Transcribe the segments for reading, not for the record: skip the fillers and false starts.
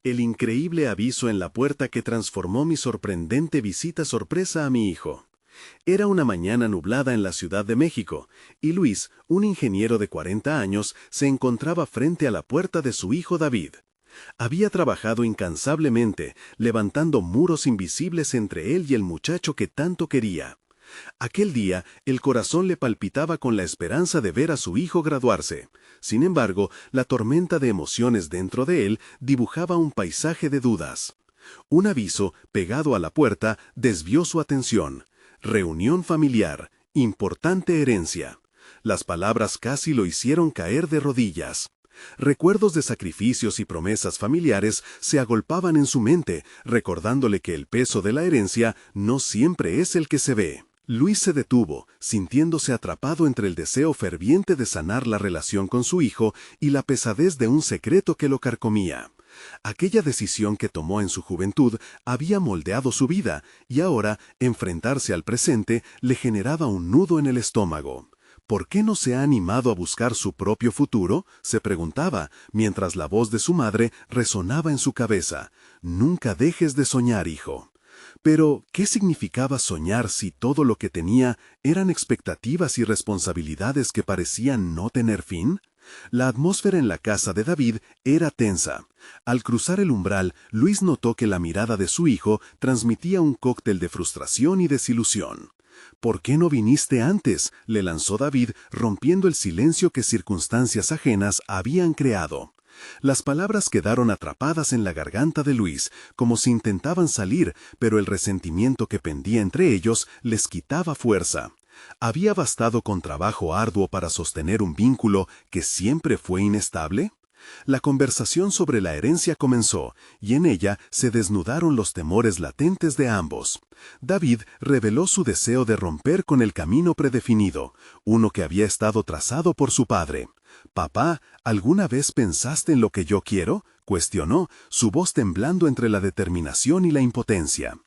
El increíble aviso en la puerta que transformó mi sorprendente visita sorpresa a mi hijo. Era una mañana nublada en la Ciudad de México, y Luis, un ingeniero de 40 años, se encontraba frente a la puerta de su hijo David. Había trabajado incansablemente, levantando muros invisibles entre él y el muchacho que tanto quería. Aquel día, el corazón le palpitaba con la esperanza de ver a su hijo graduarse. Sin embargo, la tormenta de emociones dentro de él dibujaba un paisaje de dudas. Un aviso, pegado a la puerta, desvió su atención. Reunión familiar, importante herencia. Las palabras casi lo hicieron caer de rodillas. Recuerdos de sacrificios y promesas familiares se agolpaban en su mente, recordándole que el peso de la herencia no siempre es el que se ve. Luis se detuvo, sintiéndose atrapado entre el deseo ferviente de sanar la relación con su hijo y la pesadez de un secreto que lo carcomía. Aquella decisión que tomó en su juventud había moldeado su vida, y ahora enfrentarse al presente le generaba un nudo en el estómago. ¿Por qué no se ha animado a buscar su propio futuro?, se preguntaba, mientras la voz de su madre resonaba en su cabeza. Nunca dejes de soñar, hijo. Pero, ¿qué significaba soñar si todo lo que tenía eran expectativas y responsabilidades que parecían no tener fin? La atmósfera en la casa de David era tensa. Al cruzar el umbral, Luis notó que la mirada de su hijo transmitía un cóctel de frustración y desilusión. «¿Por qué no viniste antes?», le lanzó David, rompiendo el silencio que circunstancias ajenas habían creado. Las palabras quedaron atrapadas en la garganta de Luis, como si intentaban salir, pero el resentimiento que pendía entre ellos les quitaba fuerza. ¿Había bastado con trabajo arduo para sostener un vínculo que siempre fue inestable? La conversación sobre la herencia comenzó, y en ella se desnudaron los temores latentes de ambos. David reveló su deseo de romper con el camino predefinido, uno que había estado trazado por su padre. «Papá, ¿alguna vez pensaste en lo que yo quiero?», cuestionó, su voz temblando entre la determinación y la impotencia.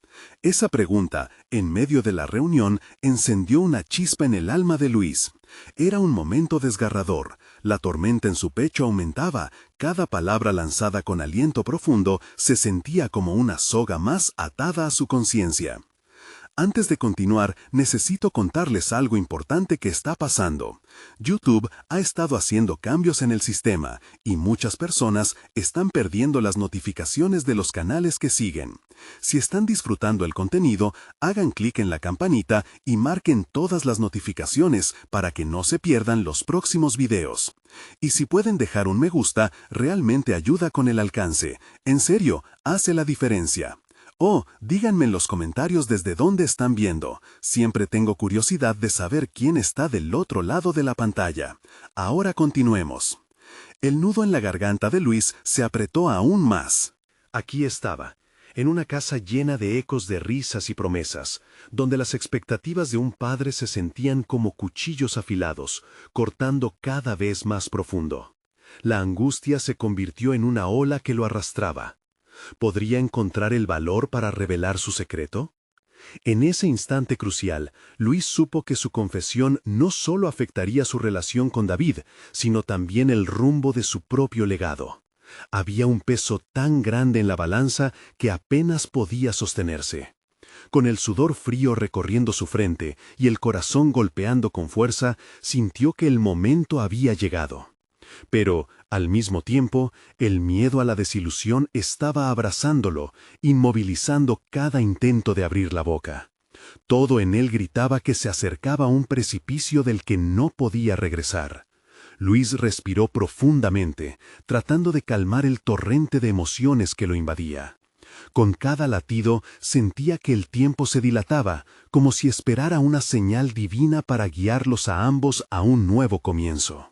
Esa pregunta, en medio de la reunión, encendió una chispa en el alma de Luis. Era un momento desgarrador. La tormenta en su pecho aumentaba. Cada palabra lanzada con aliento profundo se sentía como una soga más atada a su conciencia. Antes de continuar, necesito contarles algo importante que está pasando. YouTube ha estado haciendo cambios en el sistema y muchas personas están perdiendo las notificaciones de los canales que siguen. Si están disfrutando el contenido, hagan clic en la campanita y marquen todas las notificaciones para que no se pierdan los próximos videos. Y si pueden dejar un me gusta, realmente ayuda con el alcance. En serio, hace la diferencia. Oh, díganme en los comentarios desde dónde están viendo. Siempre tengo curiosidad de saber quién está del otro lado de la pantalla. Ahora continuemos. El nudo en la garganta de Luis se apretó aún más. Aquí estaba, en una casa llena de ecos de risas y promesas, donde las expectativas de un padre se sentían como cuchillos afilados, cortando cada vez más profundo. La angustia se convirtió en una ola que lo arrastraba. ¿Podría encontrar el valor para revelar su secreto? En ese instante crucial, Luis supo que su confesión no solo afectaría su relación con David, sino también el rumbo de su propio legado. Había un peso tan grande en la balanza que apenas podía sostenerse. Con el sudor frío recorriendo su frente y el corazón golpeando con fuerza, sintió que el momento había llegado. Pero, al mismo tiempo, el miedo a la desilusión estaba abrazándolo, inmovilizando cada intento de abrir la boca. Todo en él gritaba que se acercaba a un precipicio del que no podía regresar. Luis respiró profundamente, tratando de calmar el torrente de emociones que lo invadía. Con cada latido sentía que el tiempo se dilataba, como si esperara una señal divina para guiarlos a ambos a un nuevo comienzo.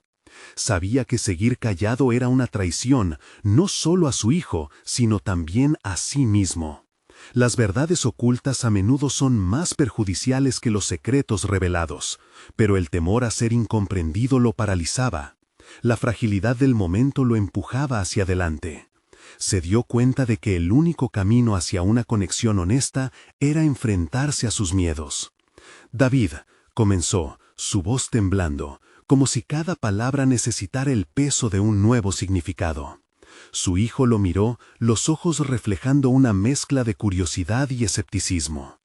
Sabía que seguir callado era una traición, no solo a su hijo, sino también a sí mismo. Las verdades ocultas a menudo son más perjudiciales que los secretos revelados, pero el temor a ser incomprendido lo paralizaba. La fragilidad del momento lo empujaba hacia adelante. Se dio cuenta de que el único camino hacia una conexión honesta era enfrentarse a sus miedos. «David», comenzó, su voz temblando, como si cada palabra necesitara el peso de un nuevo significado. Su hijo lo miró, los ojos reflejando una mezcla de curiosidad y escepticismo.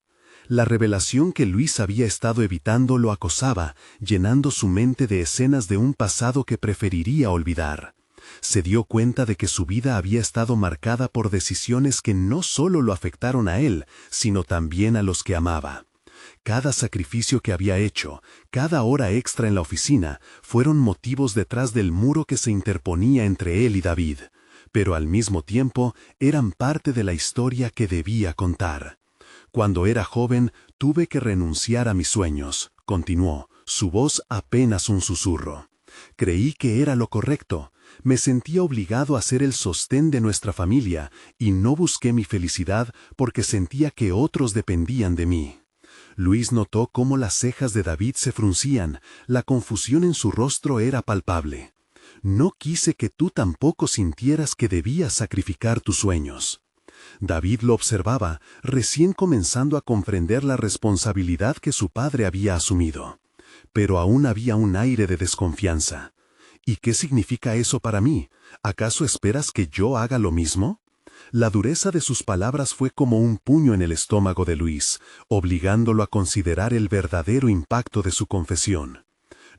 La revelación que Luis había estado evitando lo acosaba, llenando su mente de escenas de un pasado que preferiría olvidar. Se dio cuenta de que su vida había estado marcada por decisiones que no solo lo afectaron a él, sino también a los que amaba. Cada sacrificio que había hecho, cada hora extra en la oficina, fueron motivos detrás del muro que se interponía entre él y David, pero al mismo tiempo eran parte de la historia que debía contar. Cuando era joven, tuve que renunciar a mis sueños, continuó, su voz apenas un susurro. Creí que era lo correcto. Me sentía obligado a ser el sostén de nuestra familia y no busqué mi felicidad porque sentía que otros dependían de mí. Luis notó cómo las cejas de David se fruncían, la confusión en su rostro era palpable. No quise que tú tampoco sintieras que debías sacrificar tus sueños. David lo observaba, recién comenzando a comprender la responsabilidad que su padre había asumido. Pero aún había un aire de desconfianza. ¿Y qué significa eso para mí? ¿Acaso esperas que yo haga lo mismo? La dureza de sus palabras fue como un puño en el estómago de Luis, obligándolo a considerar el verdadero impacto de su confesión.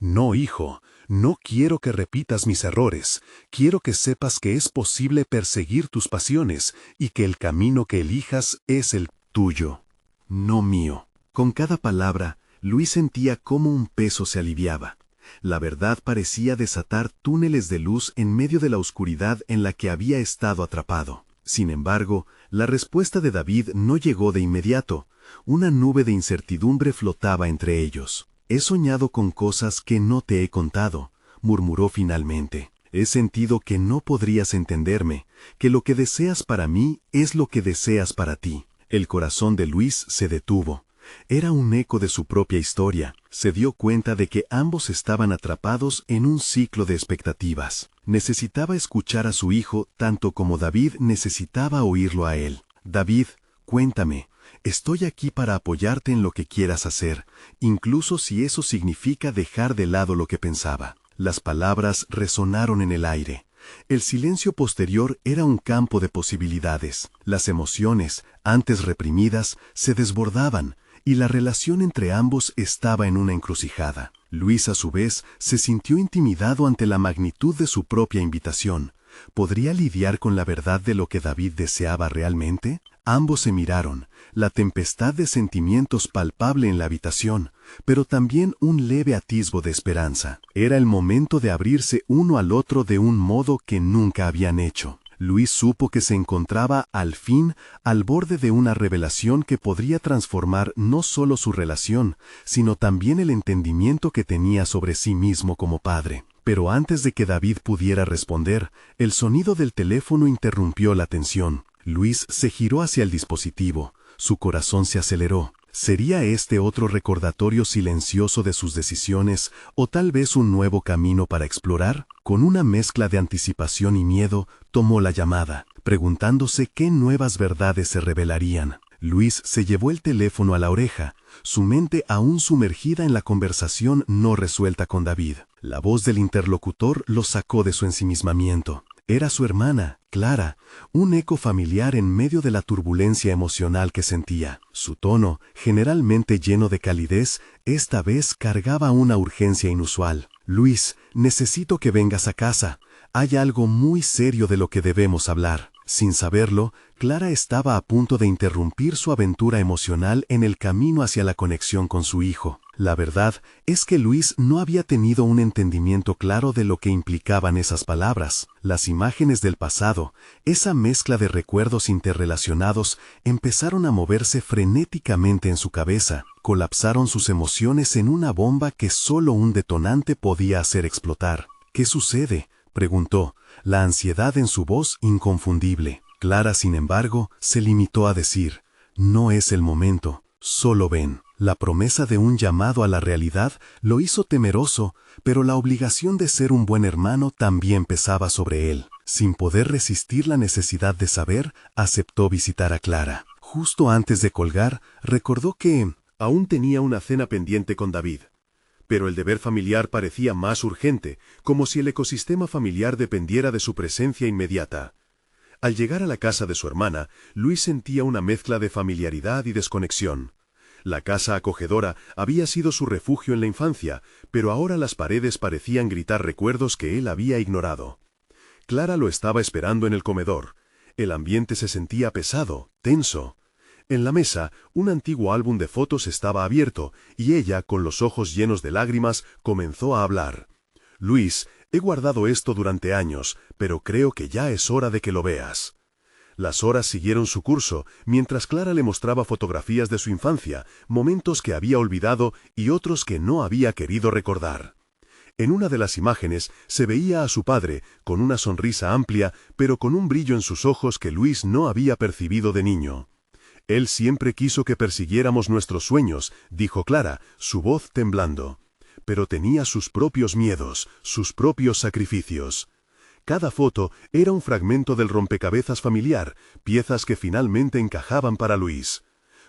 No, hijo, no quiero que repitas mis errores. Quiero que sepas que es posible perseguir tus pasiones y que el camino que elijas es el tuyo, no mío. Con cada palabra, Luis sentía cómo un peso se aliviaba. La verdad parecía desatar túneles de luz en medio de la oscuridad en la que había estado atrapado. Sin embargo, la respuesta de David no llegó de inmediato. Una nube de incertidumbre flotaba entre ellos. «He soñado con cosas que no te he contado», murmuró finalmente. «He sentido que no podrías entenderme, que lo que deseas para mí es lo que deseas para ti». El corazón de Luis se detuvo. Era un eco de su propia historia. Se dio cuenta de que ambos estaban atrapados en un ciclo de expectativas. Necesitaba escuchar a su hijo tanto como David necesitaba oírlo a él. «David, cuéntame. Estoy aquí para apoyarte en lo que quieras hacer, incluso si eso significa dejar de lado lo que pensaba». Las palabras resonaron en el aire. El silencio posterior era un campo de posibilidades. Las emociones, antes reprimidas, se desbordaban, y la relación entre ambos estaba en una encrucijada. Luis, a su vez, se sintió intimidado ante la magnitud de su propia invitación. ¿Podría lidiar con la verdad de lo que David deseaba realmente? Ambos se miraron, la tempestad de sentimientos palpable en la habitación, pero también un leve atisbo de esperanza. Era el momento de abrirse uno al otro de un modo que nunca habían hecho. Luis supo que se encontraba, al fin, al borde de una revelación que podría transformar no solo su relación, sino también el entendimiento que tenía sobre sí mismo como padre. Pero antes de que David pudiera responder, el sonido del teléfono interrumpió la tensión. Luis se giró hacia el dispositivo. Su corazón se aceleró. ¿Sería este otro recordatorio silencioso de sus decisiones o tal vez un nuevo camino para explorar? Con una mezcla de anticipación y miedo, tomó la llamada, preguntándose qué nuevas verdades se revelarían. Luis se llevó el teléfono a la oreja, su mente aún sumergida en la conversación no resuelta con David. La voz del interlocutor lo sacó de su ensimismamiento. Era su hermana, Clara, un eco familiar en medio de la turbulencia emocional que sentía. Su tono, generalmente lleno de calidez, esta vez cargaba una urgencia inusual. «Luis, necesito que vengas a casa. Hay algo muy serio de lo que debemos hablar». Sin saberlo, Clara estaba a punto de interrumpir su aventura emocional en el camino hacia la conexión con su hijo. La verdad es que Luis no había tenido un entendimiento claro de lo que implicaban esas palabras. Las imágenes del pasado, esa mezcla de recuerdos interrelacionados, empezaron a moverse frenéticamente en su cabeza. Colapsaron sus emociones en una bomba que solo un detonante podía hacer explotar. «¿Qué sucede?», preguntó, la ansiedad en su voz inconfundible. Clara, sin embargo, se limitó a decir: «No es el momento, solo ven». La promesa de un llamado a la realidad lo hizo temeroso, pero la obligación de ser un buen hermano también pesaba sobre él. Sin poder resistir la necesidad de saber, aceptó visitar a Clara. Justo antes de colgar, recordó que aún tenía una cena pendiente con David. Pero el deber familiar parecía más urgente, como si el ecosistema familiar dependiera de su presencia inmediata. Al llegar a la casa de su hermana, Luis sentía una mezcla de familiaridad y desconexión. La casa acogedora había sido su refugio en la infancia, pero ahora las paredes parecían gritar recuerdos que él había ignorado. Clara lo estaba esperando en el comedor. El ambiente se sentía pesado, tenso. En la mesa, un antiguo álbum de fotos estaba abierto, y ella, con los ojos llenos de lágrimas, comenzó a hablar. «Luis, he guardado esto durante años, pero creo que ya es hora de que lo veas». Las horas siguieron su curso, mientras Clara le mostraba fotografías de su infancia, momentos que había olvidado y otros que no había querido recordar. En una de las imágenes se veía a su padre, con una sonrisa amplia, pero con un brillo en sus ojos que Luis no había percibido de niño. «Él siempre quiso que persiguiéramos nuestros sueños», dijo Clara, su voz temblando. Pero tenía sus propios miedos, sus propios sacrificios. Cada foto era un fragmento del rompecabezas familiar, piezas que finalmente encajaban para Luis.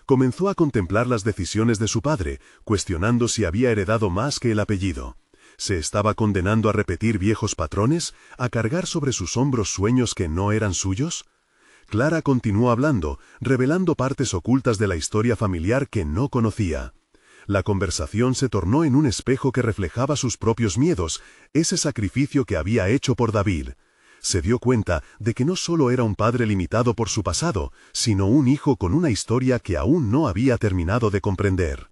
Comenzó a contemplar las decisiones de su padre, cuestionando si había heredado más que el apellido. ¿Se estaba condenando a repetir viejos patrones, a cargar sobre sus hombros sueños que no eran suyos? Clara continuó hablando, revelando partes ocultas de la historia familiar que no conocía. La conversación se tornó en un espejo que reflejaba sus propios miedos, ese sacrificio que había hecho por David. Se dio cuenta de que no solo era un padre limitado por su pasado, sino un hijo con una historia que aún no había terminado de comprender.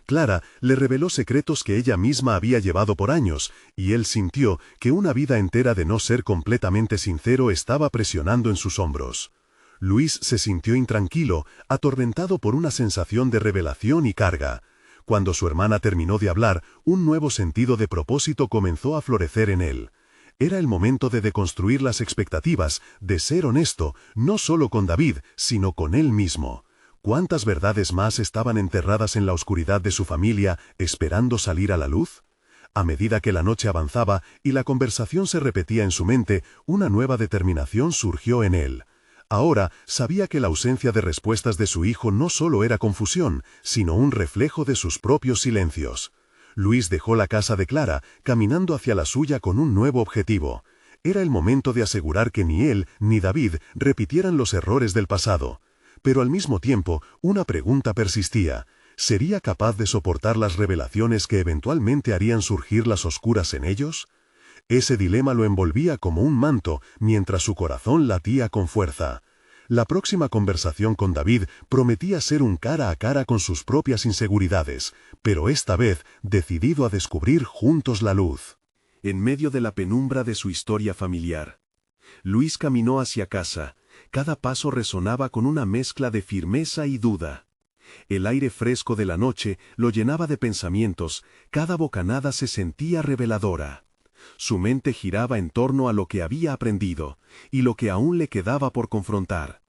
Clara le reveló secretos que ella misma había llevado por años, y él sintió que una vida entera de no ser completamente sincero estaba presionando en sus hombros. Luis se sintió intranquilo, atormentado por una sensación de revelación y carga. Cuando su hermana terminó de hablar, un nuevo sentido de propósito comenzó a florecer en él. Era el momento de deconstruir las expectativas, de ser honesto, no solo con David, sino con él mismo. ¿Cuántas verdades más estaban enterradas en la oscuridad de su familia, esperando salir a la luz? A medida que la noche avanzaba y la conversación se repetía en su mente, una nueva determinación surgió en él. Ahora sabía que la ausencia de respuestas de su hijo no solo era confusión, sino un reflejo de sus propios silencios. Luis dejó la casa de Clara, caminando hacia la suya con un nuevo objetivo. Era el momento de asegurar que ni él ni David repitieran los errores del pasado. Pero al mismo tiempo, una pregunta persistía. ¿Sería capaz de soportar las revelaciones que eventualmente harían surgir las oscuras en ellos? Ese dilema lo envolvía como un manto, mientras su corazón latía con fuerza. La próxima conversación con David prometía ser un cara a cara con sus propias inseguridades, pero esta vez decidido a descubrir juntos la luz. En medio de la penumbra de su historia familiar, Luis caminó hacia casa. Cada paso resonaba con una mezcla de firmeza y duda. El aire fresco de la noche lo llenaba de pensamientos, cada bocanada se sentía reveladora. Su mente giraba en torno a lo que había aprendido, y lo que aún le quedaba por confrontar.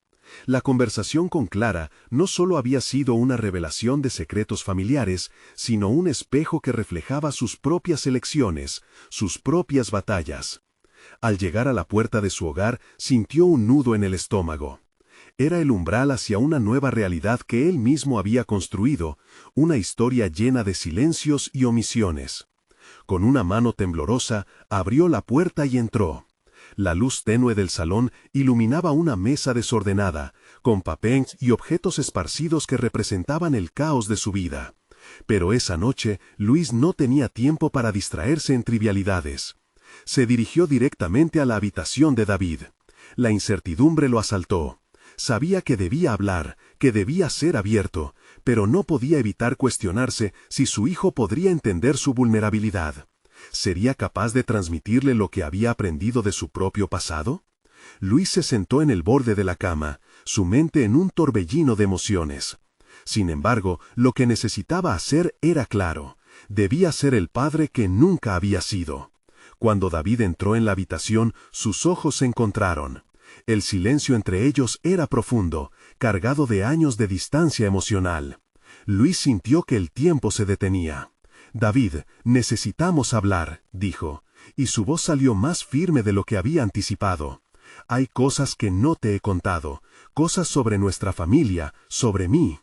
La conversación con Clara no solo había sido una revelación de secretos familiares, sino un espejo que reflejaba sus propias elecciones, sus propias batallas. Al llegar a la puerta de su hogar, sintió un nudo en el estómago. Era el umbral hacia una nueva realidad que él mismo había construido, una historia llena de silencios y omisiones. Con una mano temblorosa, abrió la puerta y entró. La luz tenue del salón iluminaba una mesa desordenada, con papels y objetos esparcidos que representaban el caos de su vida. Pero esa noche, Luis no tenía tiempo para distraerse en trivialidades. Se dirigió directamente a la habitación de David. La incertidumbre lo asaltó. Sabía que debía hablar, que debía ser abierto, pero no podía evitar cuestionarse si su hijo podría entender su vulnerabilidad. ¿Sería capaz de transmitirle lo que había aprendido de su propio pasado? Luis se sentó en el borde de la cama, su mente en un torbellino de emociones. Sin embargo, lo que necesitaba hacer era claro. Debía ser el padre que nunca había sido. Cuando David entró en la habitación, sus ojos se encontraron. El silencio entre ellos era profundo, cargado de años de distancia emocional. Luis sintió que el tiempo se detenía. «David, necesitamos hablar», dijo, y su voz salió más firme de lo que había anticipado. «Hay cosas que no te he contado, cosas sobre nuestra familia, sobre mí».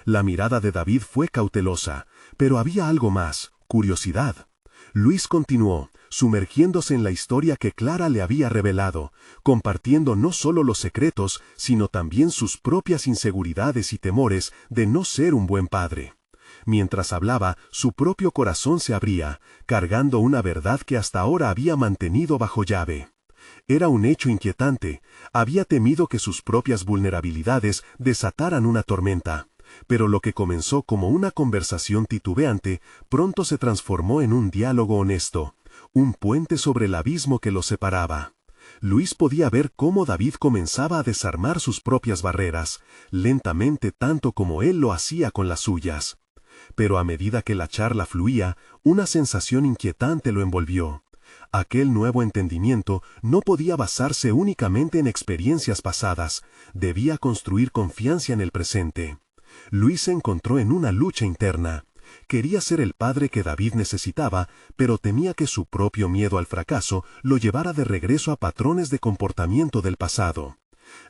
La mirada de David fue cautelosa, pero había algo más, curiosidad. Luis continuó, sumergiéndose en la historia que Clara le había revelado, compartiendo no solo los secretos, sino también sus propias inseguridades y temores de no ser un buen padre. Mientras hablaba, su propio corazón se abría, cargando una verdad que hasta ahora había mantenido bajo llave. Era un hecho inquietante. Había temido que sus propias vulnerabilidades desataran una tormenta. Pero lo que comenzó como una conversación titubeante, pronto se transformó en un diálogo honesto, un puente sobre el abismo que los separaba. Luis podía ver cómo David comenzaba a desarmar sus propias barreras, lentamente tanto como él lo hacía con las suyas. Pero a medida que la charla fluía, una sensación inquietante lo envolvió. Aquel nuevo entendimiento no podía basarse únicamente en experiencias pasadas, debía construir confianza en el presente. Luis se encontró en una lucha interna. Quería ser el padre que David necesitaba, pero temía que su propio miedo al fracaso lo llevara de regreso a patrones de comportamiento del pasado.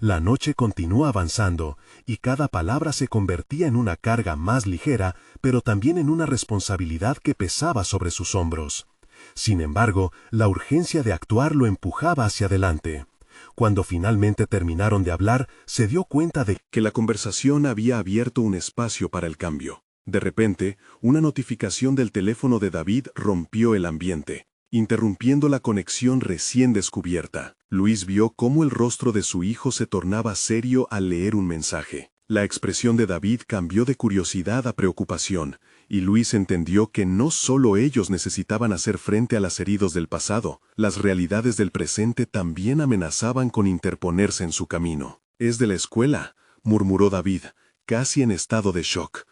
La noche continuó avanzando, y cada palabra se convertía en una carga más ligera, pero también en una responsabilidad que pesaba sobre sus hombros. Sin embargo, la urgencia de actuar lo empujaba hacia adelante. Cuando finalmente terminaron de hablar, se dio cuenta de que la conversación había abierto un espacio para el cambio. De repente, una notificación del teléfono de David rompió el ambiente, interrumpiendo la conexión recién descubierta. Luis vio cómo el rostro de su hijo se tornaba serio al leer un mensaje. La expresión de David cambió de curiosidad a preocupación, y Luis entendió que no solo ellos necesitaban hacer frente a las heridas del pasado, las realidades del presente también amenazaban con interponerse en su camino. «Es de la escuela», murmuró David, casi en estado de shock.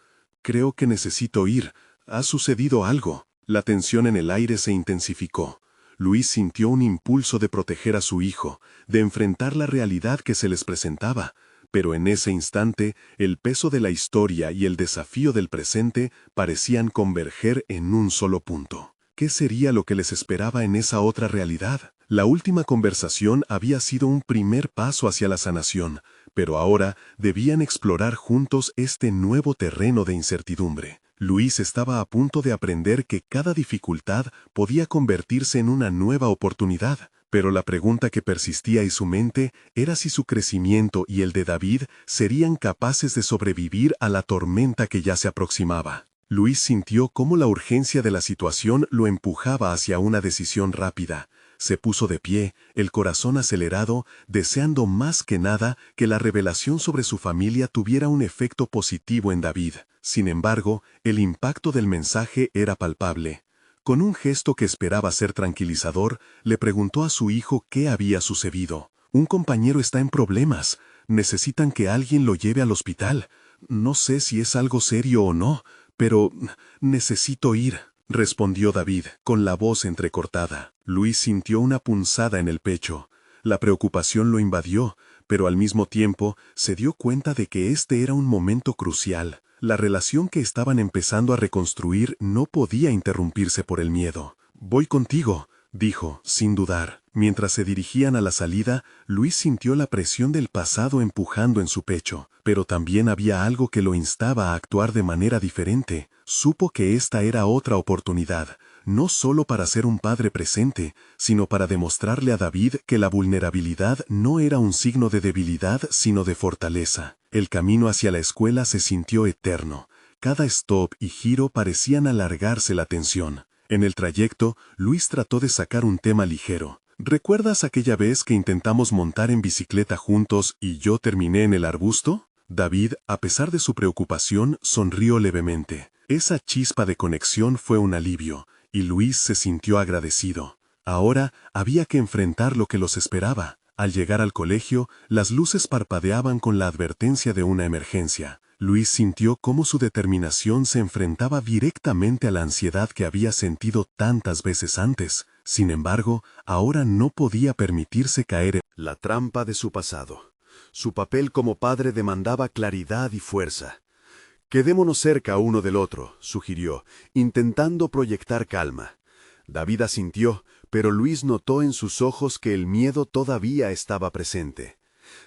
«Creo que necesito ir. ¿Ha sucedido algo?» La tensión en el aire se intensificó. Luis sintió un impulso de proteger a su hijo, de enfrentar la realidad que se les presentaba. Pero en ese instante, el peso de la historia y el desafío del presente parecían converger en un solo punto. ¿Qué sería lo que les esperaba en esa otra realidad? La última conversación había sido un primer paso hacia la sanación, pero ahora debían explorar juntos este nuevo terreno de incertidumbre. Luis estaba a punto de aprender que cada dificultad podía convertirse en una nueva oportunidad. Pero la pregunta que persistía en su mente era si su crecimiento y el de David serían capaces de sobrevivir a la tormenta que ya se aproximaba. Luis sintió cómo la urgencia de la situación lo empujaba hacia una decisión rápida. Se puso de pie, el corazón acelerado, deseando más que nada que la revelación sobre su familia tuviera un efecto positivo en David. Sin embargo, el impacto del mensaje era palpable. Con un gesto que esperaba ser tranquilizador, le preguntó a su hijo qué había sucedido. «Un compañero está en problemas. Necesitan que alguien lo lleve al hospital. No sé si es algo serio o no, pero necesito ir», respondió David, con la voz entrecortada. Luis sintió una punzada en el pecho. La preocupación lo invadió, pero al mismo tiempo se dio cuenta de que este era un momento crucial. La relación que estaban empezando a reconstruir no podía interrumpirse por el miedo. «Voy contigo», dijo, sin dudar. Mientras se dirigían a la salida, Luis sintió la presión del pasado empujando en su pecho, pero también había algo que lo instaba a actuar de manera diferente. Supo que esta era otra oportunidad, no solo para ser un padre presente, sino para demostrarle a David que la vulnerabilidad no era un signo de debilidad, sino de fortaleza. El camino hacia la escuela se sintió eterno. Cada stop y giro parecían alargarse la tensión. En el trayecto, Luis trató de sacar un tema ligero. «¿Recuerdas aquella vez que intentamos montar en bicicleta juntos y yo terminé en el arbusto?» David, a pesar de su preocupación, sonrió levemente. Esa chispa de conexión fue un alivio, y Luis se sintió agradecido. Ahora había que enfrentar lo que los esperaba. Al llegar al colegio, las luces parpadeaban con la advertencia de una emergencia. Luis sintió cómo su determinación se enfrentaba directamente a la ansiedad que había sentido tantas veces antes. Sin embargo, ahora no podía permitirse caer en la trampa de su pasado. Su papel como padre demandaba claridad y fuerza. «Quedémonos cerca uno del otro», sugirió, intentando proyectar calma. David asintió, pero Luis notó en sus ojos que el miedo todavía estaba presente.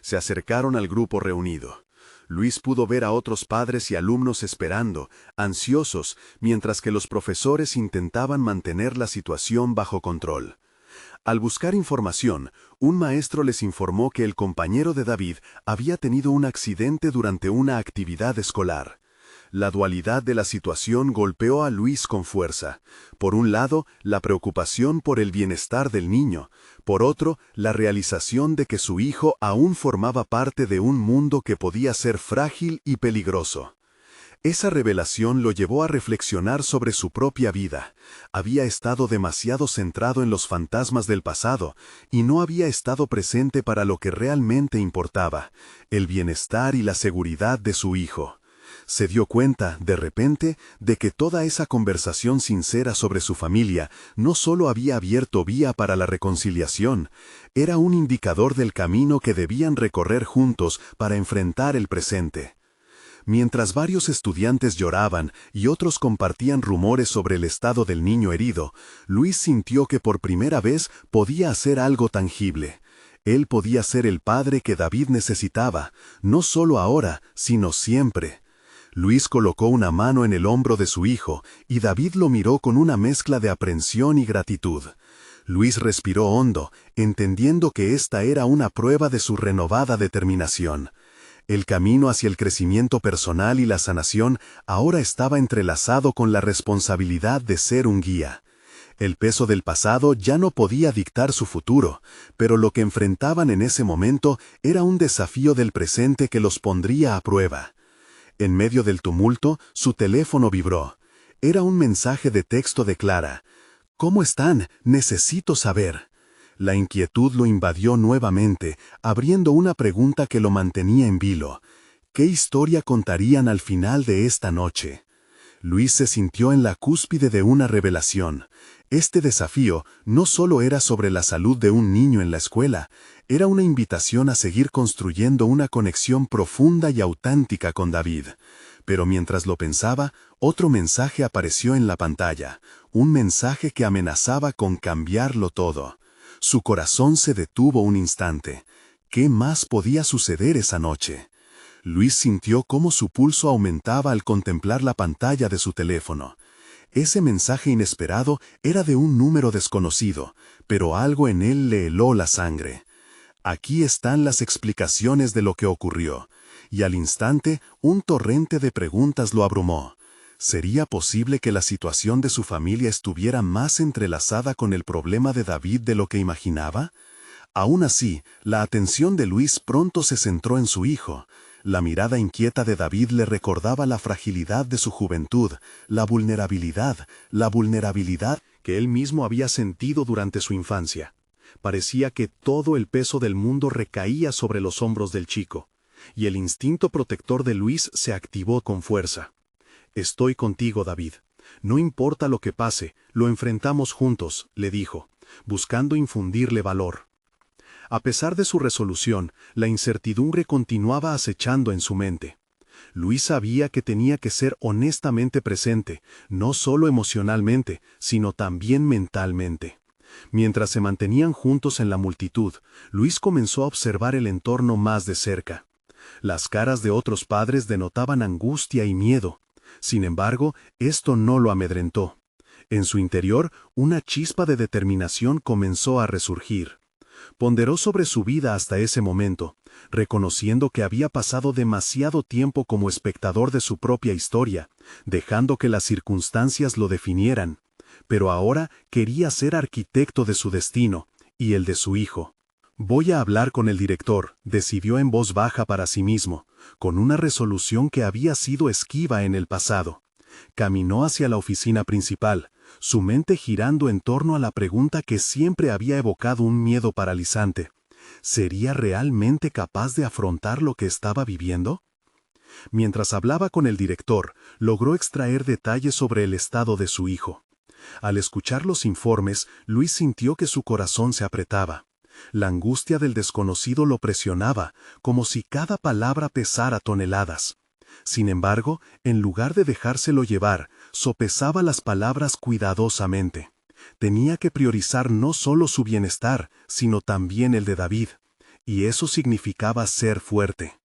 Se acercaron al grupo reunido. Luis pudo ver a otros padres y alumnos esperando, ansiosos, mientras que los profesores intentaban mantener la situación bajo control. Al buscar información, un maestro les informó que el compañero de David había tenido un accidente durante una actividad escolar. La dualidad de la situación golpeó a Luis con fuerza. Por un lado, la preocupación por el bienestar del niño. Por otro, la realización de que su hijo aún formaba parte de un mundo que podía ser frágil y peligroso. Esa revelación lo llevó a reflexionar sobre su propia vida. Había estado demasiado centrado en los fantasmas del pasado y no había estado presente para lo que realmente importaba, el bienestar y la seguridad de su hijo. Se dio cuenta, de repente, de que toda esa conversación sincera sobre su familia no solo había abierto vía para la reconciliación, era un indicador del camino que debían recorrer juntos para enfrentar el presente. Mientras varios estudiantes lloraban y otros compartían rumores sobre el estado del niño herido, Luis sintió que por primera vez podía hacer algo tangible. Él podía ser el padre que David necesitaba, no solo ahora, sino siempre. Luis colocó una mano en el hombro de su hijo, y David lo miró con una mezcla de aprensión y gratitud. Luis respiró hondo, entendiendo que esta era una prueba de su renovada determinación. El camino hacia el crecimiento personal y la sanación ahora estaba entrelazado con la responsabilidad de ser un guía. El peso del pasado ya no podía dictar su futuro, pero lo que enfrentaban en ese momento era un desafío del presente que los pondría a prueba. En medio del tumulto, su teléfono vibró. Era un mensaje de texto de Clara. «¿Cómo están? Necesito saber». La inquietud lo invadió nuevamente, abriendo una pregunta que lo mantenía en vilo. ¿Qué historia contarían al final de esta noche? Luis se sintió en la cúspide de una revelación. Este desafío no solo era sobre la salud de un niño en la escuela, era una invitación a seguir construyendo una conexión profunda y auténtica con David. Pero mientras lo pensaba, otro mensaje apareció en la pantalla, un mensaje que amenazaba con cambiarlo todo. Su corazón se detuvo un instante. ¿Qué más podía suceder esa noche? Luis sintió cómo su pulso aumentaba al contemplar la pantalla de su teléfono. Ese mensaje inesperado era de un número desconocido, pero algo en él le heló la sangre. Aquí están las explicaciones de lo que ocurrió, y al instante un torrente de preguntas lo abrumó. ¿Sería posible que la situación de su familia estuviera más entrelazada con el problema de David de lo que imaginaba? Aún así, la atención de Luis pronto se centró en su hijo. La mirada inquieta de David le recordaba la fragilidad de su juventud, la vulnerabilidad que él mismo había sentido durante su infancia. Parecía que todo el peso del mundo recaía sobre los hombros del chico, y el instinto protector de Luis se activó con fuerza. «Estoy contigo, David. No importa lo que pase, lo enfrentamos juntos», le dijo, buscando infundirle valor. A pesar de su resolución, la incertidumbre continuaba acechando en su mente. Luis sabía que tenía que ser honestamente presente, no solo emocionalmente, sino también mentalmente. Mientras se mantenían juntos en la multitud, Luis comenzó a observar el entorno más de cerca. Las caras de otros padres denotaban angustia y miedo. Sin embargo, esto no lo amedrentó. En su interior, una chispa de determinación comenzó a resurgir. Ponderó sobre su vida hasta ese momento, reconociendo que había pasado demasiado tiempo como espectador de su propia historia, dejando que las circunstancias lo definieran. Pero ahora quería ser arquitecto de su destino, y el de su hijo. «Voy a hablar con el director», decidió en voz baja para sí mismo, con una resolución que había sido esquiva en el pasado. Caminó hacia la oficina principal, su mente girando en torno a la pregunta que siempre había evocado un miedo paralizante. ¿Sería realmente capaz de afrontar lo que estaba viviendo? Mientras hablaba con el director, logró extraer detalles sobre el estado de su hijo. Al escuchar los informes, Luis sintió que su corazón se apretaba. La angustia del desconocido lo presionaba, como si cada palabra pesara toneladas. Sin embargo, en lugar de dejárselo llevar, sopesaba las palabras cuidadosamente. Tenía que priorizar no solo su bienestar, sino también el de David. Y eso significaba ser fuerte.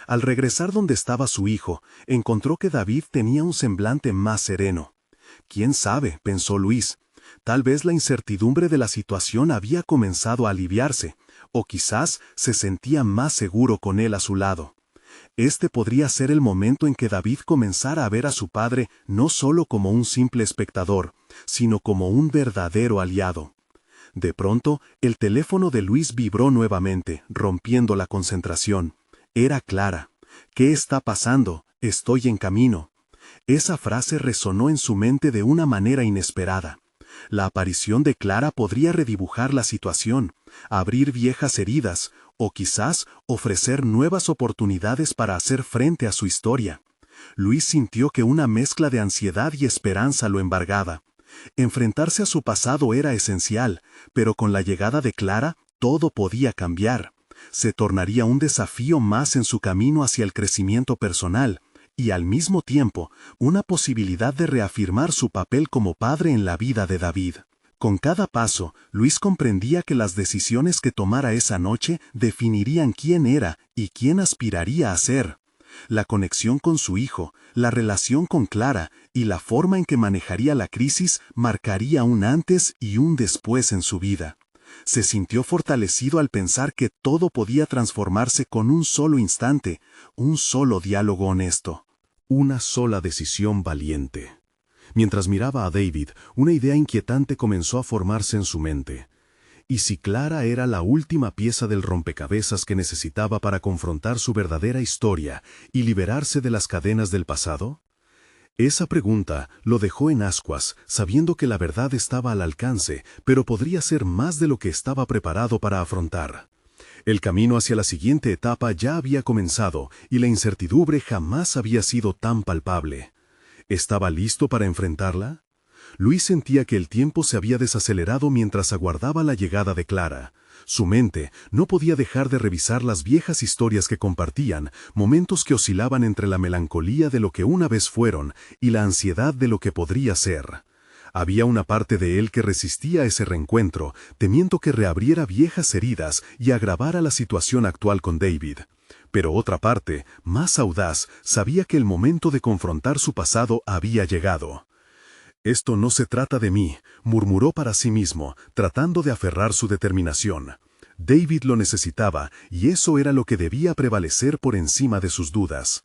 Al regresar donde estaba su hijo, encontró que David tenía un semblante más sereno. «¿Quién sabe?», pensó Luis. Tal vez la incertidumbre de la situación había comenzado a aliviarse, o quizás se sentía más seguro con él a su lado. Este podría ser el momento en que David comenzara a ver a su padre no solo como un simple espectador, sino como un verdadero aliado. De pronto, el teléfono de Luis vibró nuevamente, rompiendo la concentración. Era Clara. «¿Qué está pasando? Estoy en camino». Esa frase resonó en su mente de una manera inesperada. La aparición de Clara podría redibujar la situación, abrir viejas heridas, o quizás ofrecer nuevas oportunidades para hacer frente a su historia. Luis sintió que una mezcla de ansiedad y esperanza lo embargaba. Enfrentarse a su pasado era esencial, pero con la llegada de Clara, todo podía cambiar. Se tornaría un desafío más en su camino hacia el crecimiento personal, y al mismo tiempo, una posibilidad de reafirmar su papel como padre en la vida de David. Con cada paso, Luis comprendía que las decisiones que tomara esa noche definirían quién era y quién aspiraría a ser. La conexión con su hijo, la relación con Clara y la forma en que manejaría la crisis marcaría un antes y un después en su vida. Se sintió fortalecido al pensar que todo podía transformarse con un solo instante, un solo diálogo honesto. Una sola decisión valiente. Mientras miraba a David, una idea inquietante comenzó a formarse en su mente. ¿Y si Clara era la última pieza del rompecabezas que necesitaba para confrontar su verdadera historia y liberarse de las cadenas del pasado? Esa pregunta lo dejó en ascuas, sabiendo que la verdad estaba al alcance, pero podría ser más de lo que estaba preparado para afrontar. El camino hacia la siguiente etapa ya había comenzado, y la incertidumbre jamás había sido tan palpable. ¿Estaba listo para enfrentarla? Luis sentía que el tiempo se había desacelerado mientras aguardaba la llegada de Clara. Su mente no podía dejar de revisar las viejas historias que compartían, momentos que oscilaban entre la melancolía de lo que una vez fueron y la ansiedad de lo que podría ser. Había una parte de él que resistía ese reencuentro, temiendo que reabriera viejas heridas y agravara la situación actual con David. Pero otra parte, más audaz, sabía que el momento de confrontar su pasado había llegado. «Esto no se trata de mí», murmuró para sí mismo, tratando de aferrar su determinación. David lo necesitaba, y eso era lo que debía prevalecer por encima de sus dudas.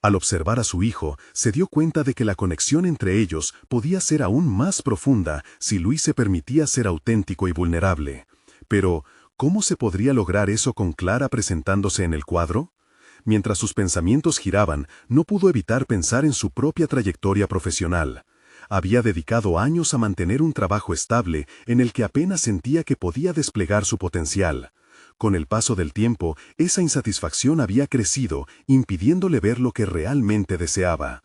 Al observar a su hijo, se dio cuenta de que la conexión entre ellos podía ser aún más profunda si Luis se permitía ser auténtico y vulnerable. Pero, ¿cómo se podría lograr eso con Clara presentándose en el cuadro? Mientras sus pensamientos giraban, no pudo evitar pensar en su propia trayectoria profesional. Había dedicado años a mantener un trabajo estable en el que apenas sentía que podía desplegar su potencial. Con el paso del tiempo, esa insatisfacción había crecido, impidiéndole ver lo que realmente deseaba.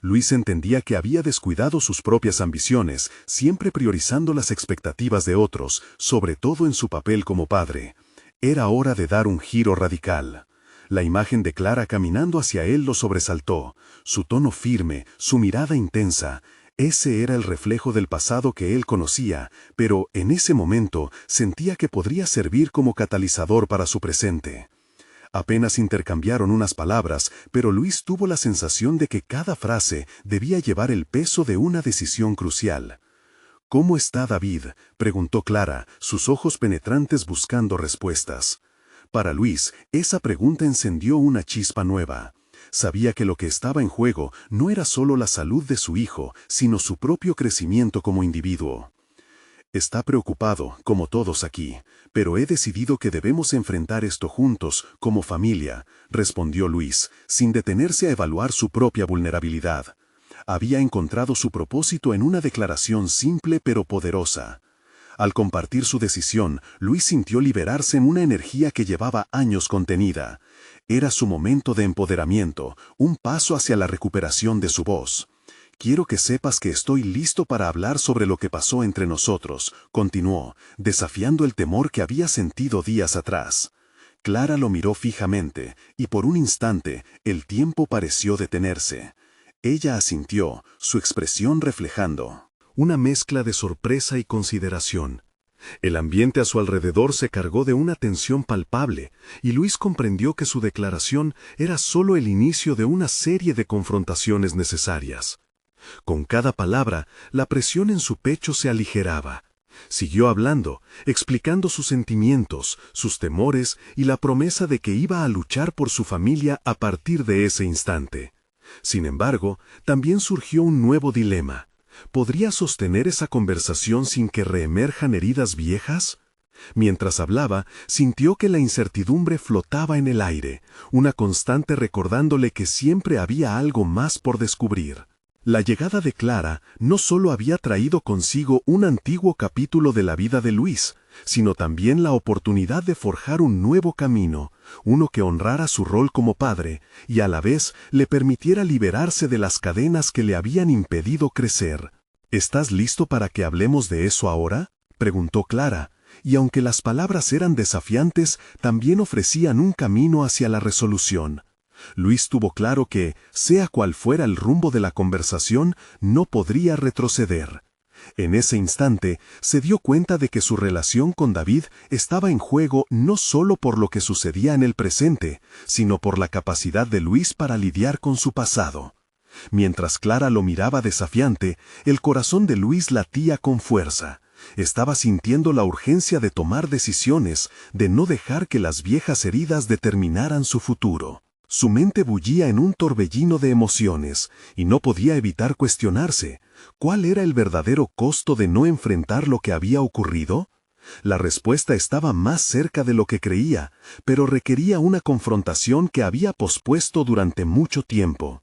Luis entendía que había descuidado sus propias ambiciones, siempre priorizando las expectativas de otros, sobre todo en su papel como padre. Era hora de dar un giro radical. La imagen de Clara caminando hacia él lo sobresaltó, su tono firme, su mirada intensa. Ese era el reflejo del pasado que él conocía, pero en ese momento sentía que podría servir como catalizador para su presente. Apenas intercambiaron unas palabras, pero Luis tuvo la sensación de que cada frase debía llevar el peso de una decisión crucial. «¿Cómo está David?», preguntó Clara, sus ojos penetrantes buscando respuestas. Para Luis, esa pregunta encendió una chispa nueva. Sabía que lo que estaba en juego no era solo la salud de su hijo, sino su propio crecimiento como individuo. «Está preocupado, como todos aquí, pero he decidido que debemos enfrentar esto juntos, como familia», respondió Luis, sin detenerse a evaluar su propia vulnerabilidad. Había encontrado su propósito en una declaración simple pero poderosa. Al compartir su decisión, Luis sintió liberarse en una energía que llevaba años contenida. Era su momento de empoderamiento, un paso hacia la recuperación de su voz. «Quiero que sepas que estoy listo para hablar sobre lo que pasó entre nosotros», continuó, desafiando el temor que había sentido días atrás. Clara lo miró fijamente, y por un instante el tiempo pareció detenerse. Ella asintió, su expresión reflejando una mezcla de sorpresa y consideración. El ambiente a su alrededor se cargó de una tensión palpable, y Luis comprendió que su declaración era solo el inicio de una serie de confrontaciones necesarias. Con cada palabra, la presión en su pecho se aligeraba. Siguió hablando, explicando sus sentimientos, sus temores y la promesa de que iba a luchar por su familia a partir de ese instante. Sin embargo, también surgió un nuevo dilema. ¿Podría sostener esa conversación sin que reemerjan heridas viejas? Mientras hablaba, sintió que la incertidumbre flotaba en el aire, una constante recordándole que siempre había algo más por descubrir. La llegada de Clara no solo había traído consigo un antiguo capítulo de la vida de Luis, sino también la oportunidad de forjar un nuevo camino, uno que honrara su rol como padre y a la vez le permitiera liberarse de las cadenas que le habían impedido crecer. ¿Estás listo para que hablemos de eso ahora?, preguntó Clara, y aunque las palabras eran desafiantes, también ofrecían un camino hacia la resolución. Luis tuvo claro que, sea cual fuera el rumbo de la conversación, no podría retroceder. En ese instante, se dio cuenta de que su relación con David estaba en juego no solo por lo que sucedía en el presente, sino por la capacidad de Luis para lidiar con su pasado. Mientras Clara lo miraba desafiante, el corazón de Luis latía con fuerza. Estaba sintiendo la urgencia de tomar decisiones, de no dejar que las viejas heridas determinaran su futuro. Su mente bullía en un torbellino de emociones, y no podía evitar cuestionarse. ¿Cuál era el verdadero costo de no enfrentar lo que había ocurrido? La respuesta estaba más cerca de lo que creía, pero requería una confrontación que había pospuesto durante mucho tiempo.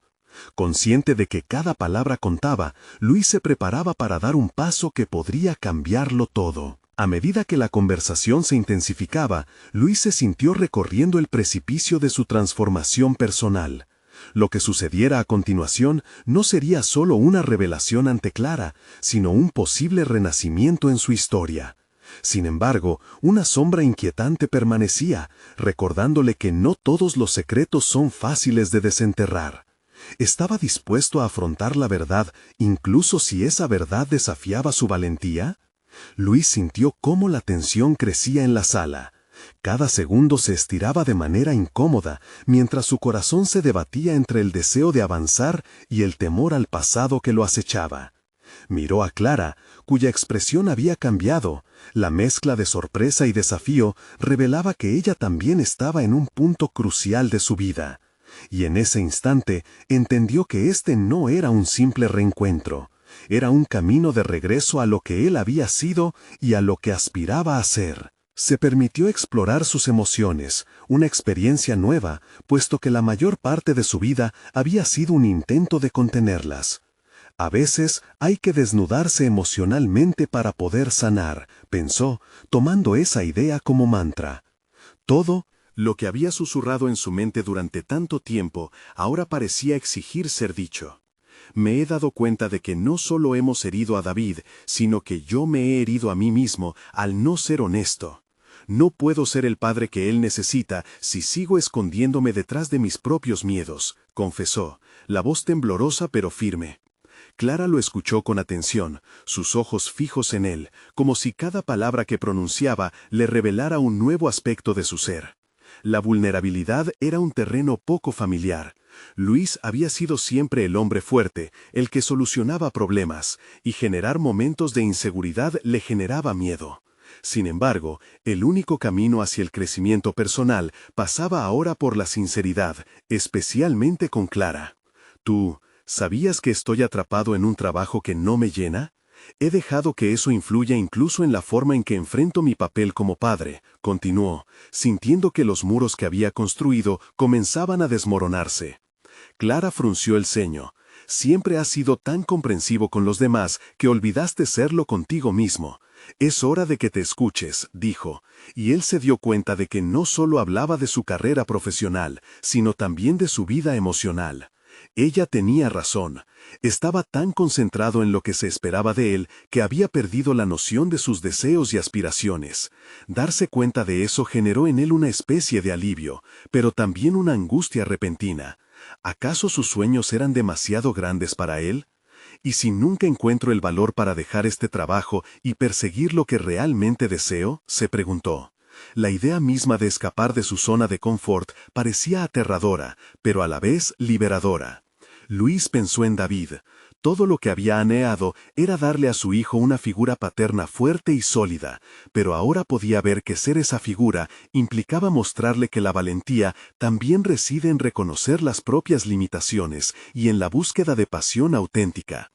Consciente de que cada palabra contaba, Luis se preparaba para dar un paso que podría cambiarlo todo. A medida que la conversación se intensificaba, Luis se sintió recorriendo el precipicio de su transformación personal. Lo que sucediera a continuación no sería solo una revelación ante Clara, sino un posible renacimiento en su historia. Sin embargo, una sombra inquietante permanecía, recordándole que no todos los secretos son fáciles de desenterrar. ¿Estaba dispuesto a afrontar la verdad, incluso si esa verdad desafiaba su valentía? Luis sintió cómo la tensión crecía en la sala. Cada segundo se estiraba de manera incómoda, mientras su corazón se debatía entre el deseo de avanzar y el temor al pasado que lo acechaba. Miró a Clara, cuya expresión había cambiado. La mezcla de sorpresa y desafío revelaba que ella también estaba en un punto crucial de su vida. Y en ese instante entendió que este no era un simple reencuentro. Era un camino de regreso a lo que él había sido y a lo que aspiraba a ser. Se permitió explorar sus emociones, una experiencia nueva, puesto que la mayor parte de su vida había sido un intento de contenerlas. A veces hay que desnudarse emocionalmente para poder sanar, pensó, tomando esa idea como mantra. Todo lo que había susurrado en su mente durante tanto tiempo ahora parecía exigir ser dicho. Me he dado cuenta de que no solo hemos herido a David, sino que yo me he herido a mí mismo al no ser honesto. No puedo ser el padre que él necesita si sigo escondiéndome detrás de mis propios miedos, confesó, la voz temblorosa pero firme. Clara lo escuchó con atención, sus ojos fijos en él, como si cada palabra que pronunciaba le revelara un nuevo aspecto de su ser. La vulnerabilidad era un terreno poco familiar. Luis había sido siempre el hombre fuerte, el que solucionaba problemas, y generar momentos de inseguridad le generaba miedo. Sin embargo, el único camino hacia el crecimiento personal pasaba ahora por la sinceridad, especialmente con Clara. ¿Tú sabías que estoy atrapado en un trabajo que no me llena? He dejado que eso influya incluso en la forma en que enfrento mi papel como padre, continuó, sintiendo que los muros que había construido comenzaban a desmoronarse. Clara frunció el ceño. Siempre has sido tan comprensivo con los demás que olvidaste serlo contigo mismo. Es hora de que te escuches, dijo, y él se dio cuenta de que no solo hablaba de su carrera profesional, sino también de su vida emocional. Ella tenía razón. Estaba tan concentrado en lo que se esperaba de él que había perdido la noción de sus deseos y aspiraciones. Darse cuenta de eso generó en él una especie de alivio, pero también una angustia repentina. ¿Acaso sus sueños eran demasiado grandes para él? ¿Y si nunca encuentro el valor para dejar este trabajo y perseguir lo que realmente deseo?, se preguntó. La idea misma de escapar de su zona de confort parecía aterradora, pero a la vez liberadora. Luis pensó en David. Todo lo que había anhelado era darle a su hijo una figura paterna fuerte y sólida, pero ahora podía ver que ser esa figura implicaba mostrarle que la valentía también reside en reconocer las propias limitaciones y en la búsqueda de pasión auténtica.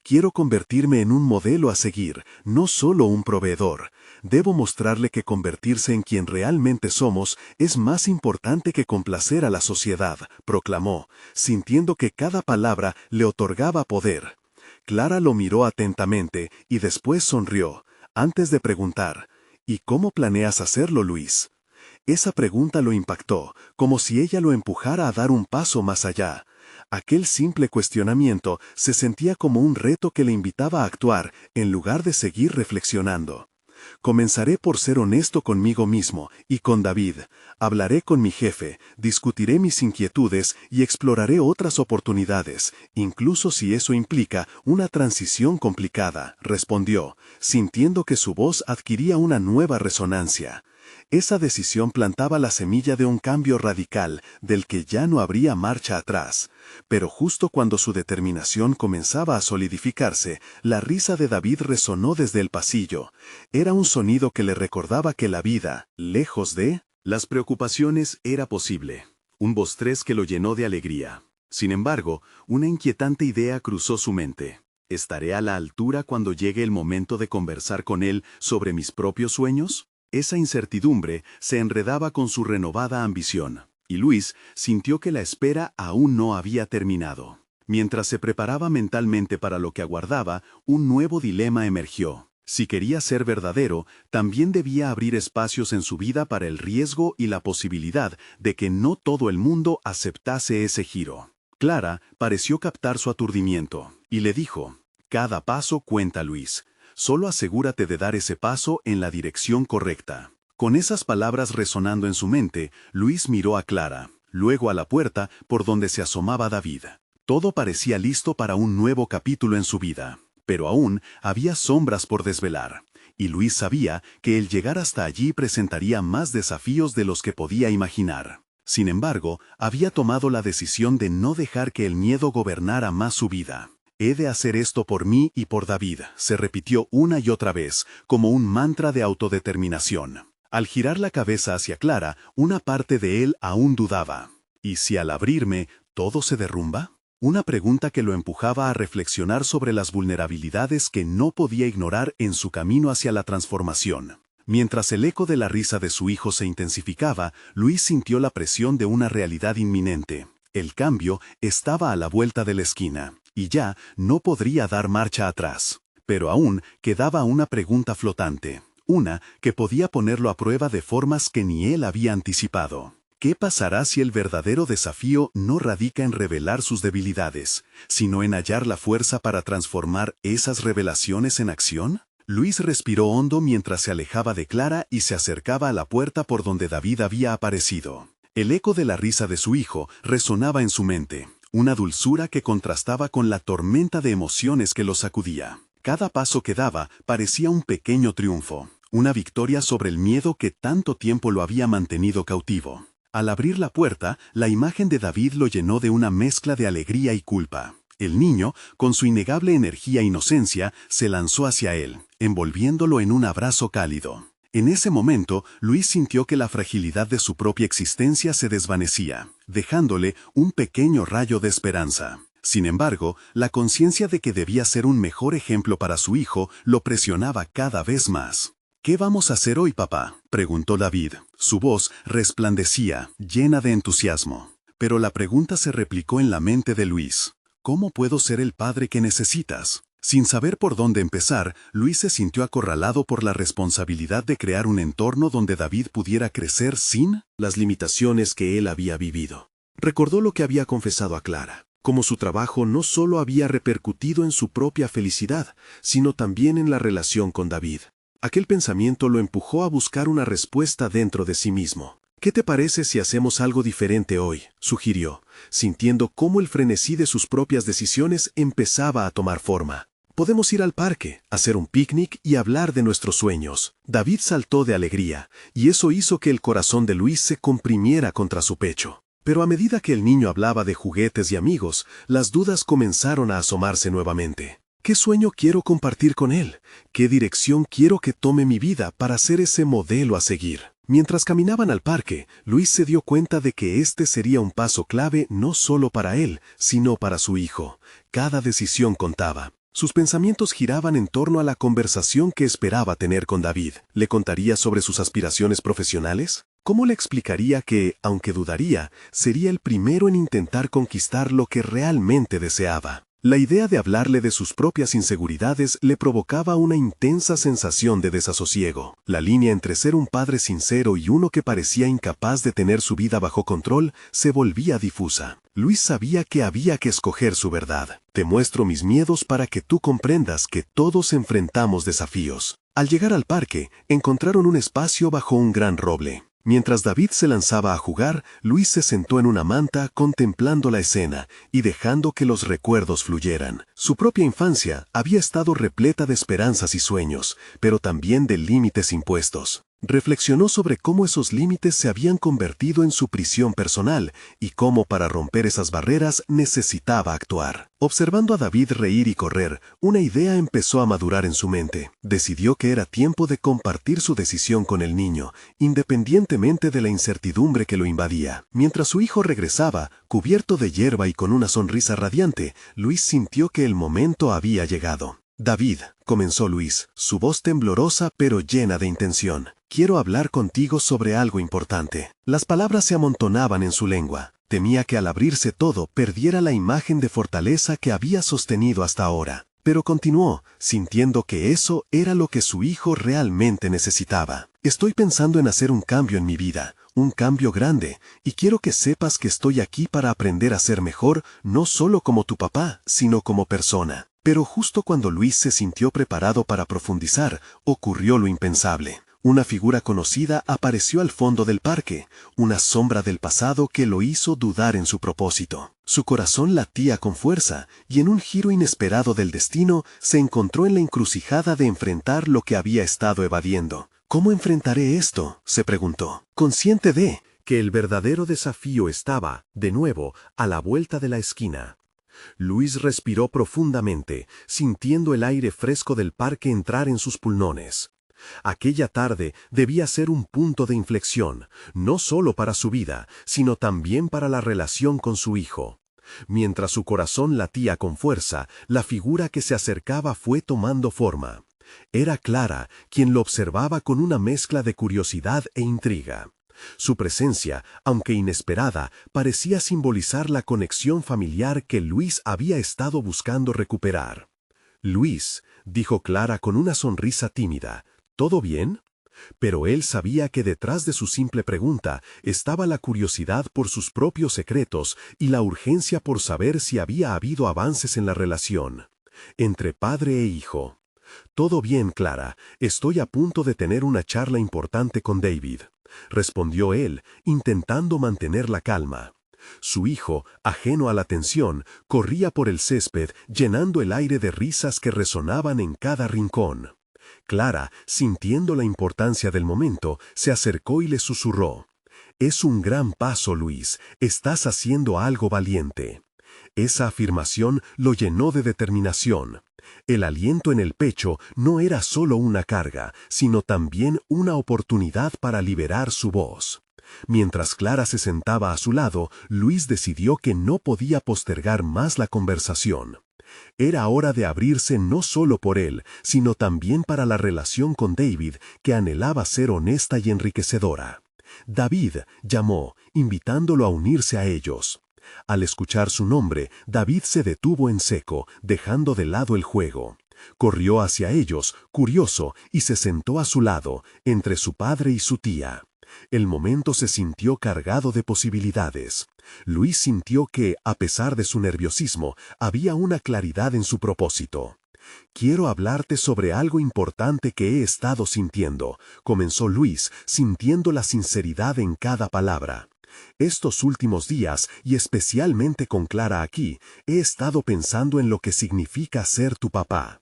Quiero convertirme en un modelo a seguir, no solo un proveedor. Debo mostrarle que convertirse en quien realmente somos es más importante que complacer a la sociedad, proclamó, sintiendo que cada palabra le otorgaba poder. Clara lo miró atentamente y después sonrió, antes de preguntar, ¿y cómo planeas hacerlo, Luis? Esa pregunta lo impactó, como si ella lo empujara a dar un paso más allá. Aquel simple cuestionamiento se sentía como un reto que le invitaba a actuar, en lugar de seguir reflexionando. Comenzaré por ser honesto conmigo mismo y con David. Hablaré con mi jefe, discutiré mis inquietudes y exploraré otras oportunidades, incluso si eso implica una transición complicada, respondió, sintiendo que su voz adquiría una nueva resonancia. Esa decisión plantaba la semilla de un cambio radical, del que ya no habría marcha atrás. Pero justo cuando su determinación comenzaba a solidificarse, la risa de David resonó desde el pasillo. Era un sonido que le recordaba que la vida, lejos de las preocupaciones, era posible. Un vostrez que lo llenó de alegría. Sin embargo, una inquietante idea cruzó su mente. ¿Estaré a la altura cuando llegue el momento de conversar con él sobre mis propios sueños? Esa incertidumbre se enredaba con su renovada ambición, y Luis sintió que la espera aún no había terminado. Mientras se preparaba mentalmente para lo que aguardaba, un nuevo dilema emergió. Si quería ser verdadero, también debía abrir espacios en su vida para el riesgo y la posibilidad de que no todo el mundo aceptase ese giro. Clara pareció captar su aturdimiento, y le dijo, «Cada paso cuenta, Luis. Solo asegúrate de dar ese paso en la dirección correcta». Con esas palabras resonando en su mente, Luis miró a Clara, luego a la puerta por donde se asomaba David. Todo parecía listo para un nuevo capítulo en su vida, pero aún había sombras por desvelar, y Luis sabía que el llegar hasta allí presentaría más desafíos de los que podía imaginar. Sin embargo, había tomado la decisión de no dejar que el miedo gobernara más su vida. «He de hacer esto por mí y por David», se repitió una y otra vez, como un mantra de autodeterminación. Al girar la cabeza hacia Clara, una parte de él aún dudaba. ¿Y si al abrirme, todo se derrumba? Una pregunta que lo empujaba a reflexionar sobre las vulnerabilidades que no podía ignorar en su camino hacia la transformación. Mientras el eco de la risa de su hijo se intensificaba, Luis sintió la presión de una realidad inminente. El cambio estaba a la vuelta de la esquina, y ya no podría dar marcha atrás. Pero aún quedaba una pregunta flotante, una que podía ponerlo a prueba de formas que ni él había anticipado. ¿Qué pasará si el verdadero desafío no radica en revelar sus debilidades, sino en hallar la fuerza para transformar esas revelaciones en acción? Luis respiró hondo mientras se alejaba de Clara y se acercaba a la puerta por donde David había aparecido. El eco de la risa de su hijo resonaba en su mente, una dulzura que contrastaba con la tormenta de emociones que lo sacudía. Cada paso que daba parecía un pequeño triunfo, una victoria sobre el miedo que tanto tiempo lo había mantenido cautivo. Al abrir la puerta, la imagen de David lo llenó de una mezcla de alegría y culpa. El niño, con su innegable energía e inocencia, se lanzó hacia él, envolviéndolo en un abrazo cálido. En ese momento, Luis sintió que la fragilidad de su propia existencia se desvanecía, dejándole un pequeño rayo de esperanza. Sin embargo, la conciencia de que debía ser un mejor ejemplo para su hijo lo presionaba cada vez más. «¿Qué vamos a hacer hoy, papá?», preguntó David. Su voz resplandecía, llena de entusiasmo. Pero la pregunta se replicó en la mente de Luis. «¿Cómo puedo ser el padre que necesitas?». Sin saber por dónde empezar, Luis se sintió acorralado por la responsabilidad de crear un entorno donde David pudiera crecer sin las limitaciones que él había vivido. Recordó lo que había confesado a Clara, como su trabajo no solo había repercutido en su propia felicidad, sino también en la relación con David. Aquel pensamiento lo empujó a buscar una respuesta dentro de sí mismo. ¿Qué te parece si hacemos algo diferente hoy?, sugirió, sintiendo cómo el frenesí de sus propias decisiones empezaba a tomar forma. Podemos ir al parque, hacer un picnic y hablar de nuestros sueños. David saltó de alegría, y eso hizo que el corazón de Luis se comprimiera contra su pecho. Pero a medida que el niño hablaba de juguetes y amigos, las dudas comenzaron a asomarse nuevamente. ¿Qué sueño quiero compartir con él? ¿Qué dirección quiero que tome mi vida para ser ese modelo a seguir? Mientras caminaban al parque, Luis se dio cuenta de que este sería un paso clave no solo para él, sino para su hijo. Cada decisión contaba. Sus pensamientos giraban en torno a la conversación que esperaba tener con David. ¿Le contaría sobre sus aspiraciones profesionales? ¿Cómo le explicaría que, aunque dudaría, sería el primero en intentar conquistar lo que realmente deseaba? La idea de hablarle de sus propias inseguridades le provocaba una intensa sensación de desasosiego. La línea entre ser un padre sincero y uno que parecía incapaz de tener su vida bajo control se volvía difusa. Luis sabía que había que escoger su verdad. Te muestro mis miedos para que tú comprendas que todos enfrentamos desafíos. Al llegar al parque, encontraron un espacio bajo un gran roble. Mientras David se lanzaba a jugar, Luis se sentó en una manta contemplando la escena y dejando que los recuerdos fluyeran. Su propia infancia había estado repleta de esperanzas y sueños, pero también de límites impuestos. Reflexionó sobre cómo esos límites se habían convertido en su prisión personal y cómo para romper esas barreras necesitaba actuar. Observando a David reír y correr, una idea empezó a madurar en su mente. Decidió que era tiempo de compartir su decisión con el niño, independientemente de la incertidumbre que lo invadía. Mientras su hijo regresaba, cubierto de hierba y con una sonrisa radiante, Luis sintió que el momento había llegado. «David», comenzó Luis, su voz temblorosa pero llena de intención, «quiero hablar contigo sobre algo importante». Las palabras se amontonaban en su lengua. Temía que al abrirse todo perdiera la imagen de fortaleza que había sostenido hasta ahora. Pero continuó, sintiendo que eso era lo que su hijo realmente necesitaba. «Estoy pensando en hacer un cambio en mi vida, un cambio grande, y quiero que sepas que estoy aquí para aprender a ser mejor, no solo como tu papá, sino como persona». Pero justo cuando Luis se sintió preparado para profundizar, ocurrió lo impensable. Una figura conocida apareció al fondo del parque, una sombra del pasado que lo hizo dudar en su propósito. Su corazón latía con fuerza, y en un giro inesperado del destino, se encontró en la encrucijada de enfrentar lo que había estado evadiendo. «¿Cómo enfrentaré esto?», se preguntó, consciente de que el verdadero desafío estaba, de nuevo, a la vuelta de la esquina. Luis respiró profundamente, sintiendo el aire fresco del parque entrar en sus pulmones. Aquella tarde debía ser un punto de inflexión, no solo para su vida, sino también para la relación con su hijo. Mientras su corazón latía con fuerza, la figura que se acercaba fue tomando forma. Era Clara, quien lo observaba con una mezcla de curiosidad e intriga. Su presencia, aunque inesperada, parecía simbolizar la conexión familiar que Luis había estado buscando recuperar. «Luis», dijo Clara con una sonrisa tímida, «¿todo bien?». Pero él sabía que detrás de su simple pregunta estaba la curiosidad por sus propios secretos y la urgencia por saber si había habido avances en la relación entre padre e hijo. «Todo bien, Clara, estoy a punto de tener una charla importante con David», respondió él, intentando mantener la calma. Su hijo, ajeno a la tensión, corría por el césped, llenando el aire de risas que resonaban en cada rincón. Clara, sintiendo la importancia del momento, se acercó y le susurró: «Es un gran paso, Luis, estás haciendo algo valiente». Esa afirmación lo llenó de determinación. El aliento en el pecho no era solo una carga, sino también una oportunidad para liberar su voz. Mientras Clara se sentaba a su lado, Luis decidió que no podía postergar más la conversación. Era hora de abrirse no solo por él, sino también para la relación con David, que anhelaba ser honesta y enriquecedora. «David», llamó, invitándolo a unirse a ellos. Al escuchar su nombre, David se detuvo en seco, dejando de lado el juego. Corrió hacia ellos, curioso, y se sentó a su lado, entre su padre y su tía. El momento se sintió cargado de posibilidades. Luis sintió que, a pesar de su nerviosismo, había una claridad en su propósito. Quiero hablarte sobre algo importante que he estado sintiendo, comenzó Luis, sintiendo la sinceridad en cada palabra. Estos últimos días, y especialmente con Clara aquí, he estado pensando en lo que significa ser tu papá.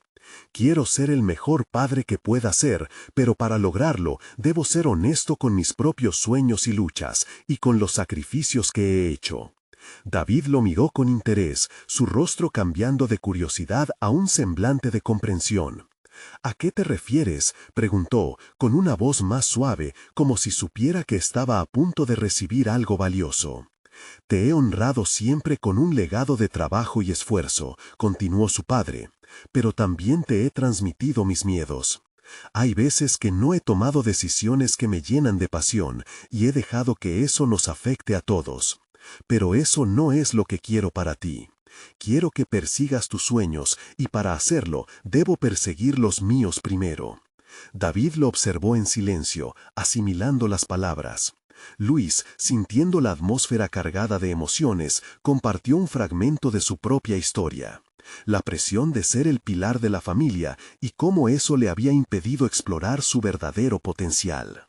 Quiero ser el mejor padre que pueda ser, pero para lograrlo debo ser honesto con mis propios sueños y luchas, y con los sacrificios que he hecho. David lo miró con interés, su rostro cambiando de curiosidad a un semblante de comprensión. ¿A qué te refieres?, preguntó, con una voz más suave, como si supiera que estaba a punto de recibir algo valioso. Te he honrado siempre con un legado de trabajo y esfuerzo, continuó su padre, pero también te he transmitido mis miedos. Hay veces que no he tomado decisiones que me llenan de pasión, y he dejado que eso nos afecte a todos. Pero eso no es lo que quiero para ti. Quiero que persigas tus sueños, y para hacerlo, debo perseguir los míos primero. David lo observó en silencio, asimilando las palabras. Luis, sintiendo la atmósfera cargada de emociones, compartió un fragmento de su propia historia. La presión de ser el pilar de la familia y cómo eso le había impedido explorar su verdadero potencial.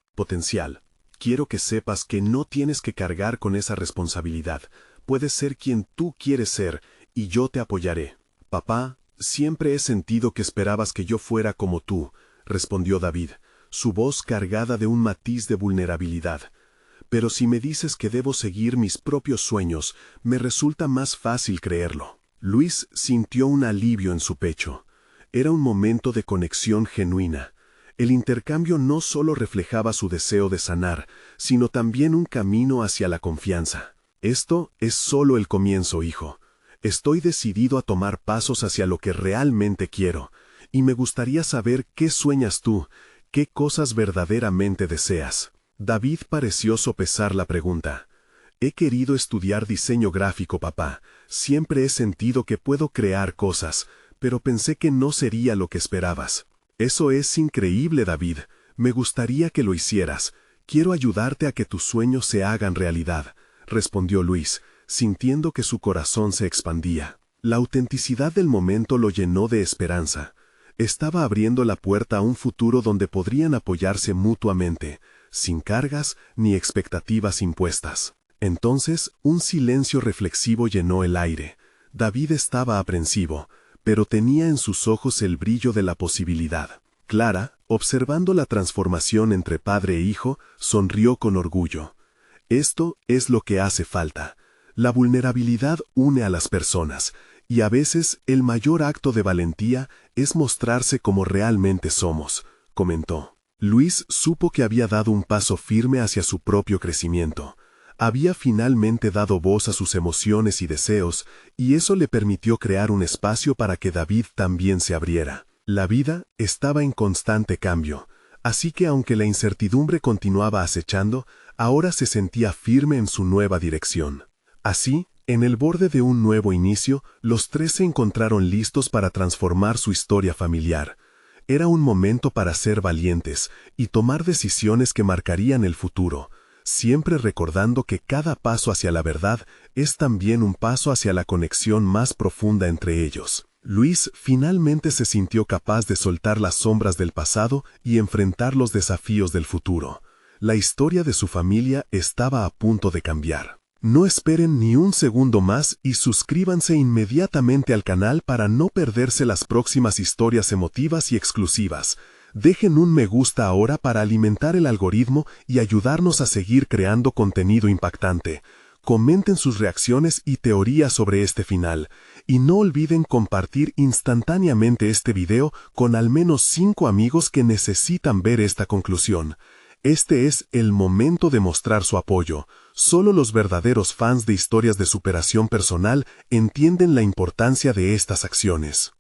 Quiero que sepas que no tienes que cargar con esa responsabilidad. Puedes ser quien tú quieres ser, y yo te apoyaré. Papá, siempre he sentido que esperabas que yo fuera como tú, respondió David, su voz cargada de un matiz de vulnerabilidad. Pero si me dices que debo seguir mis propios sueños, me resulta más fácil creerlo. Luis sintió un alivio en su pecho. Era un momento de conexión genuina. El intercambio no solo reflejaba su deseo de sanar, sino también un camino hacia la confianza. Esto es solo el comienzo, hijo. Estoy decidido a tomar pasos hacia lo que realmente quiero, y me gustaría saber qué sueñas tú, qué cosas verdaderamente deseas. David pareció sopesar la pregunta. He querido estudiar diseño gráfico, papá. Siempre he sentido que puedo crear cosas, pero pensé que no sería lo que esperabas. Eso es increíble, David. Me gustaría que lo hicieras. Quiero ayudarte a que tus sueños se hagan realidad, respondió Luis, sintiendo que su corazón se expandía. La autenticidad del momento lo llenó de esperanza. Estaba abriendo la puerta a un futuro donde podrían apoyarse mutuamente, sin cargas ni expectativas impuestas. Entonces, un silencio reflexivo llenó el aire. David estaba aprensivo, pero tenía en sus ojos el brillo de la posibilidad. Clara, observando la transformación entre padre e hijo, sonrió con orgullo. Esto es lo que hace falta. La vulnerabilidad une a las personas, y a veces el mayor acto de valentía es mostrarse como realmente somos, comentó. Luis supo que había dado un paso firme hacia su propio crecimiento. Había finalmente dado voz a sus emociones y deseos, y eso le permitió crear un espacio para que David también se abriera. La vida estaba en constante cambio, así que aunque la incertidumbre continuaba acechando, ahora se sentía firme en su nueva dirección. Así, en el borde de un nuevo inicio, los tres se encontraron listos para transformar su historia familiar. Era un momento para ser valientes y tomar decisiones que marcarían el futuro, siempre recordando que cada paso hacia la verdad es también un paso hacia la conexión más profunda entre ellos. Luis finalmente se sintió capaz de soltar las sombras del pasado y enfrentar los desafíos del futuro. La historia de su familia estaba a punto de cambiar. No esperen ni un segundo más y suscríbanse inmediatamente al canal para no perderse las próximas historias emotivas y exclusivas. Dejen un me gusta ahora para alimentar el algoritmo y ayudarnos a seguir creando contenido impactante. Comenten sus reacciones y teorías sobre este final. Y no olviden compartir instantáneamente este video con al menos 5 amigos que necesitan ver esta conclusión. Este es el momento de mostrar su apoyo. Solo los verdaderos fans de historias de superación personal entienden la importancia de estas acciones.